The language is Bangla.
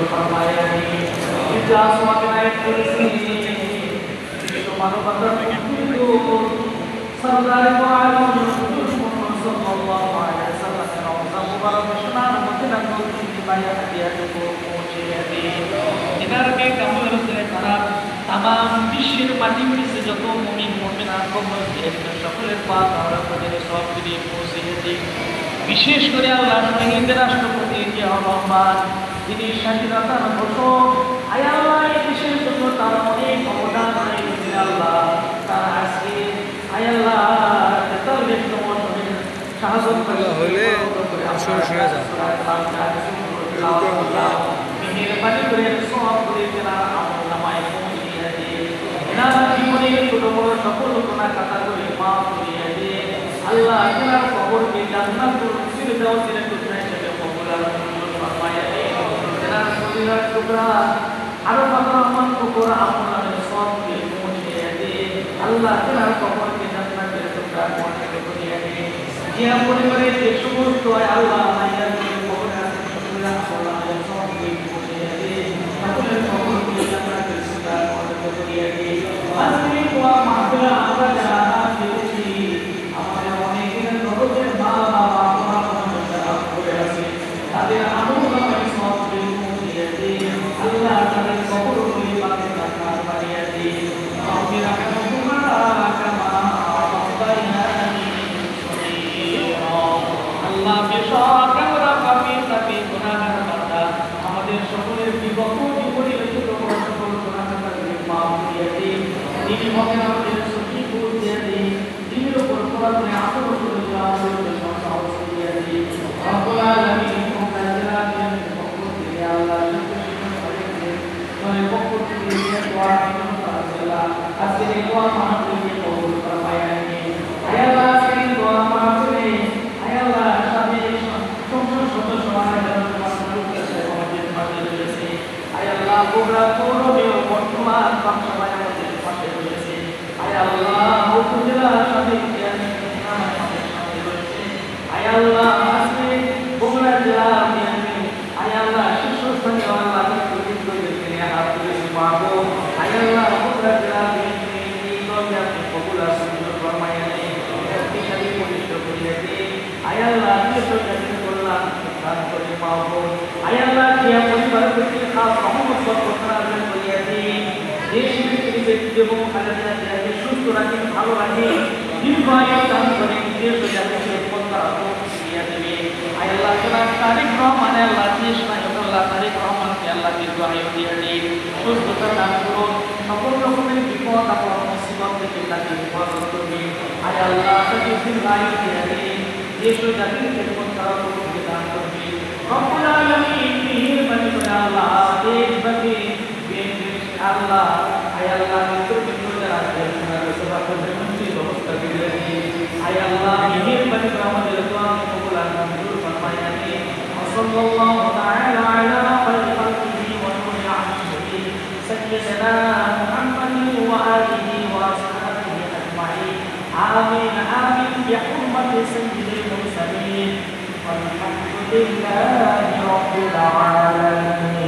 फरमाएंगे इजलास वगैरह कुर्सी तो मानवता को सरदार को आलम सल्लल्लाहु अलैहि वसल्लम के रोज़ा मुबारक शनान मदीना को बाया हदिया को पहुंचे थे इधर के कमर से तारा तमाम विश्व माटी में से जो तो मुमिन मुमिना को मस्जिद में সকলের পাক আমরা প্রতিদিন সব দিয়ে পৌঁছে थे বিশেষ করে আল্লাহ শহীদের রাষ্ট্রপতি জিয়া রহমান তিনি স্বাধীনতার ঘোষক আয় আল্লাহ এই দেশের জন্য তার অনেক অবদান রেখেছে আল্লাহ তার আজকে আয় আল্লাহ তার ব্যক্তি মনের সাহায্য হলে শুরু শুরু যায় মেহেরবানি করে সব করে যারা আমল নামায় পৌঁছিয়ে দিয়ে এনার জীবনে ছোট বড় সকল ঘটনা কথা করে মাফ করিয়ে দিয়ে আল্লাহ এনার কবরকে জান্নাতুল ফিরদাউসের টুকরা হিসেবে কবুল ফরমায়া দিয়ে এনার শরীরের টুকরা আরো কত রহমান কবর আমল নামে সবকে পৌঁছিয়ে দিয়ে আল্লাহ এনার কবরকে জান্নাতের টুকরা করিয়ে দিয়ে যে পরিবারে যে সমস্ত আল্লাহ মাইয়ার কবর আছে সকলের আল্লাহ সবকে পৌঁছিয়ে দিয়ে সকলের কবরকে জান্নাতের টুকরা করিয়ে দিয়ে আজকে দোয়া মাহফিলে আমরা যারা পেয়েছি আমাদের অনেকের ঘরের মা বাবা আমরা করে আছে তাদের আমল নামায় সবকে পৌঁছিয়ে দিয়ে আল্লাহ তাদের কবরকে জান্নাত বানিয়ে দিয়ে আমি রাখবুল্লাহ কামা রাব্বায়ানি আল্লাহ বেশক আমরা পাপী তাপী গুনাহগার বান্দা আমাদের সকলের বিগত জীবনের ছোট বড় সকল গুনাহগারকে মাফ করে দিন তিনি হকের আমাদের সঠিক বুঝ দিয়ে দিন দিনের উপর কোরআনে আমল করে আমাদের সাহস দিয়ে দিন রব্বুল আলামিন মুকাদ্দারাতের পক্ষ থেকে আল্লাহ তোমার পক্ষ থেকে দোয়া আল্লাহ আজকে এই দোয়া মাহফিলে কবুল ফরমায়েন আল্লাহ আজকে দোয়া মাহফিলে আল্লাহ সাথে সংসদ সদস্য আল্লাহ প্রোগ্রাম করবে বর্তমান সবাই আমাদের পাশে রয়েছে আল্লাহ উপজেলা সাথে আল্লাহ আজকে বগুড়া জেলা আল্লাহ শীর্ষস্থানীয় আল্লাহ হাত তুলে পাবো আল্লাহ বগুড়া জেলা আপনি বগুড়া সুন্দর ফরমাইয়ানে শক্তিশালী পরিচিত করিয়ে দিন আল্লাহ কল্যাণ দান করে পাবো আল্লাহ জিয়া পরিবার প্রতি খাস রহমত বরকত করিয়ে দিন দেশ ব্যক্তি এবং খালেদা জিয়াকে সুস্থ রাখেন ভালো রাখেন দীর্ঘায়ু দান করেন দেশ ও জাতিকে করিয়ে দেবে আল্লাহ তারিক রহমান আল্লাহ দেশ নায়ক আল্লাহ তারিক রহমানকে আল্লাহ দীর্ঘায়ু দিয়ে দিন সুস্থতা দান করুন সকল রকমের বিপদ আপদ মুসিবত থেকে তাকে হেফাজত করবেন আল্লাহ তাকে দীর্ঘায়ু দিয়ে দিন দেশ ও জাতির খেদমত করার তৌফিক দান করবেন রব্বুল আলামিন মেহেরবানি করে আল্লাহ দেশবাসী আল্লাহ আল্লাহ যারা ব্যবস্থা করে আল্লাহ মেহেরবানি করে আমাদের দোয়া কবুল আর মঞ্জুর ফরমায়া দিন সাল্লাল্লাহু তাআলা আলা খালিহি ওয়া নূরি আরশিহি সাইয়্যিদিনা মুহাম্মাদিন ওয়া আলিহি ওয়া আসহাবিহি আজমাইন আমিন আমিন বিহুরমাতি সাইয়্যিদিল মুরসালিন والحمد لله رب العالمين